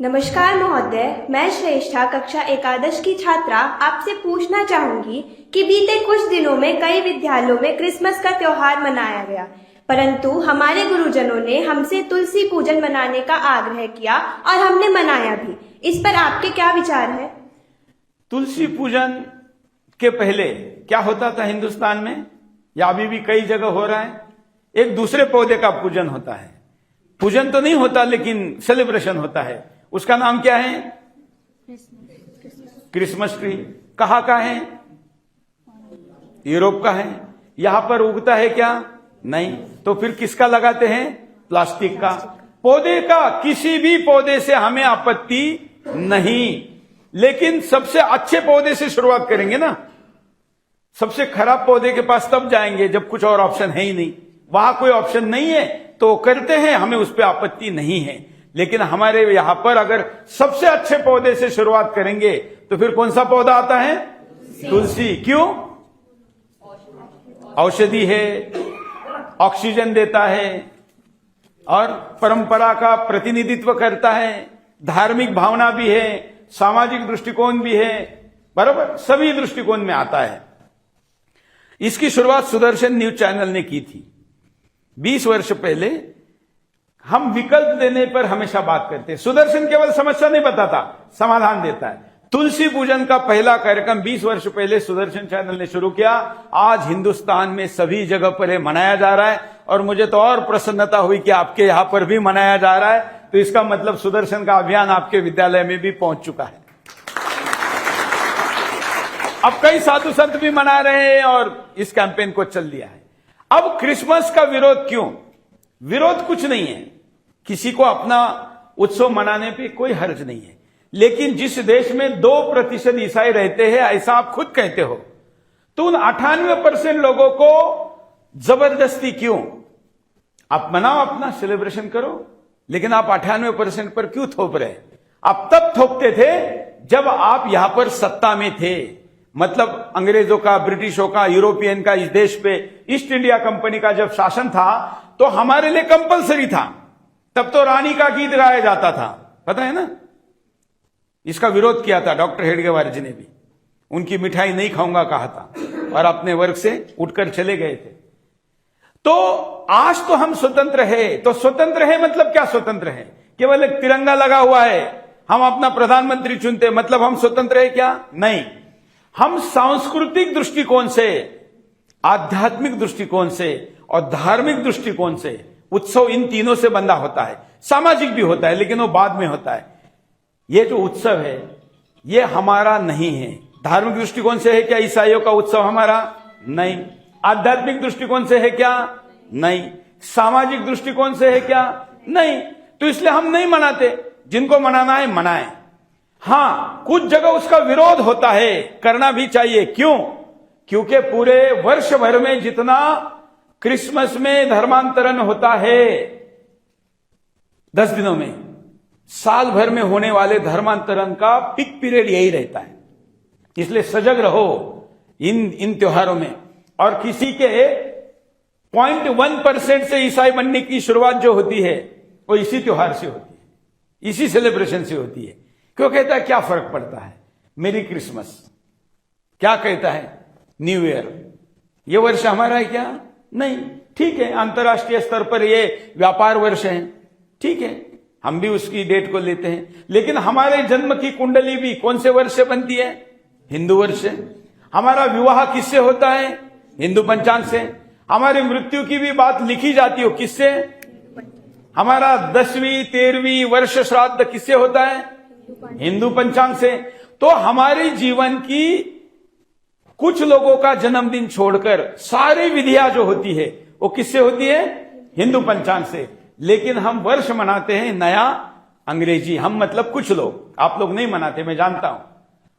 नमस्कार महोदय, मैं श्रेष्ठा कक्षा एकादश की छात्रा आपसे पूछना चाहूंगी कि बीते कुछ दिनों में कई विद्यालयों में क्रिसमस का त्योहार मनाया गया, परंतु हमारे गुरुजनों ने हमसे तुलसी पूजन मनाने का आग्रह किया और हमने मनाया भी। इस पर आपके क्या विचार है? तुलसी पूजन के पहले क्या होता था हिंदुस्तान में, या अभी भी कई जगह हो रहा है, एक दूसरे पौधे का पूजन होता है। पूजन तो नहीं होता लेकिन सेलिब्रेशन होता है। उसका नाम क्या है? Christmas tree. कहाँ का है? यूरोप का है। यहां पर उगता है क्या? नहीं। तो फिर किसका लगाते हैं? प्लास्टिक का। पौधे का, किसी भी पौधे से हमें आपत्ति नहीं, लेकिन सबसे अच्छे पौधे से शुरुआत करेंगे ना। सबसे खराब पौधे के पास तब जाएंगे जब कुछ और ऑप्शन है ही नहीं। वहां कोई ऑप्शन नहीं है तो करते हैं, हमें उस पर आपत्ति नहीं है। लेकिन हमारे यहां पर अगर सबसे अच्छे पौधे से शुरुआत करेंगे तो फिर कौन सा पौधा आता है? तुलसी। क्यों? औषधि है, ऑक्सीजन देता है और परंपरा का प्रतिनिधित्व करता है, धार्मिक भावना भी है, सामाजिक दृष्टिकोण भी है, बराबर सभी दृष्टिकोण में आता है। इसकी शुरुआत सुदर्शन न्यूज चैनल ने की थी 20 वर्ष पहले। हम विकल्प देने पर हमेशा बात करते हैं। सुदर्शन केवल समस्या नहीं बताता, समाधान देता है। तुलसी पूजन का पहला कार्यक्रम 20 वर्ष पहले सुदर्शन चैनल ने शुरू किया। आज हिंदुस्तान में सभी जगह पर यह मनाया जा रहा है और मुझे तो और प्रसन्नता हुई कि आपके यहां पर भी मनाया जा रहा है। तो इसका मतलब सुदर्शन का अभियान आपके विद्यालय में भी पहुंच चुका है। अब कई साधु संत भी मना रहे हैं और इस कैंपेन को चल दिया है। अब क्रिसमस का विरोध क्यों? विरोध कुछ नहीं है, किसी को अपना उत्सव मनाने पे कोई हर्ज नहीं है। लेकिन जिस देश में 2% ईसाई रहते हैं, ऐसा आप खुद कहते हो, तो उन 98% लोगों को जबरदस्ती क्यों? आप मनाओ, अपना सेलिब्रेशन करो, लेकिन आप 98% पर क्यों थोप रहे? आप तब थोपते थे जब आप यहां पर सत्ता में थे, मतलब अंग्रेजों का, ब्रिटिशों का, यूरोपियन का इस देश पे ईस्ट इंडिया कंपनी का जब शासन था तो हमारे लिए कंपलसरी था। तब तो रानी का गीत गाया जाता था, पता है ना। इसका विरोध किया था डॉक्टर हेडगेवार जी ने भी। उनकी मिठाई नहीं खाऊंगा कहा था और अपने वर्ग से उठकर चले गए थे। तो आज तो हम स्वतंत्र है। तो स्वतंत्र है मतलब क्या? स्वतंत्र है केवल एक तिरंगा लगा हुआ है, हम अपना प्रधानमंत्री चुनते, मतलब हम स्वतंत्र है क्या? नहीं। हम सांस्कृतिक दृष्टिकोण से, आध्यात्मिक दृष्टिकोण से और धार्मिक दृष्टिकोण से, उत्सव इन तीनों से बंधा होता है। सामाजिक भी होता है लेकिन वो बाद में होता है। ये जो उत्सव है ये हमारा नहीं है। धार्मिक दृष्टिकोण से है क्या ईसाइयों का उत्सव हमारा? नहीं। आध्यात्मिक दृष्टिकोण से है क्या? नहीं। सामाजिक दृष्टिकोण से है क्या? नहीं। तो इसलिए हम नहीं मनाते। जिनको मनाना है मनाएं। हां, कुछ जगह उसका विरोध होता है, करना भी चाहिए। क्यों? क्योंकि पूरे वर्ष भर में जितना क्रिसमस में धर्मांतरण होता है 10 दिनों में, साल भर में होने वाले धर्मांतरण का पीक पीरियड यही रहता है। इसलिए सजग रहो इन त्योहारों में। और किसी के 0.1% से ईसाई बनने की शुरुआत जो होती है वो इसी त्योहार से होती है, इसी सेलिब्रेशन से होती है। क्यों कहता है? क्या फर्क पड़ता है? मेरी क्रिसमस क्या कहता है? New year. ये वर्ष हमारा है क्या? नहीं। ठीक है, अंतर्राष्ट्रीय स्तर पर ये व्यापार वर्ष है, ठीक है, हम भी उसकी डेट को लेते हैं। लेकिन हमारे जन्म की कुंडली भी कौन से वर्ष से बनती है? हिंदू वर्ष से। हमारा विवाह किससे होता है? हिंदू पंचांग से। हमारी मृत्यु की भी बात लिखी जाती हो किससे? हमारा 10वीं 13वीं वर्ष श्राद्ध किससे होता है? हिंदू पंचांग से। तो हमारे जीवन की कुछ लोगों का जन्मदिन छोड़कर सारी विधियां जो होती है वो किससे होती है? हिंदू पंचांग से। लेकिन हम वर्ष मनाते हैं नया अंग्रेजी। हम मतलब कुछ लोग, आप लोग नहीं मनाते, मैं जानता हूं।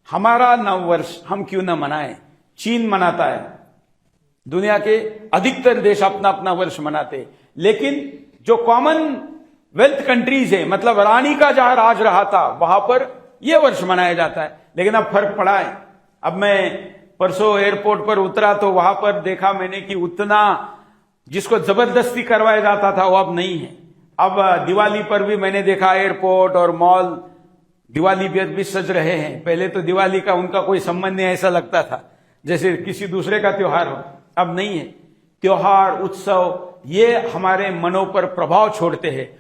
हमारा नव वर्ष हम क्यों ना मनाएं? चीन मनाता है, दुनिया के अधिकतर देश अपना अपना वर्ष मनाते। लेकिन जो कॉमन वेल्थ कंट्रीज है, मतलब रानी का जहां राज रहा था, वहां पर यह वर्ष मनाया जाता है। लेकिन अब फर्क पड़ा है। अब मैं परसों एयरपोर्ट पर उतरा तो वहां पर देखा मैंने कि उतना जिसको जबरदस्ती करवाया जाता था वो अब नहीं है। अब दिवाली पर भी मैंने देखा एयरपोर्ट और मॉल दिवाली पर भी सज रहे हैं। पहले तो दिवाली का उनका कोई संबंध नहीं, ऐसा लगता था जैसे किसी दूसरे का त्योहार हो। अब नहीं है। त्योहार उत्सव ये हमारे मनों पर प्रभाव छोड़ते हैं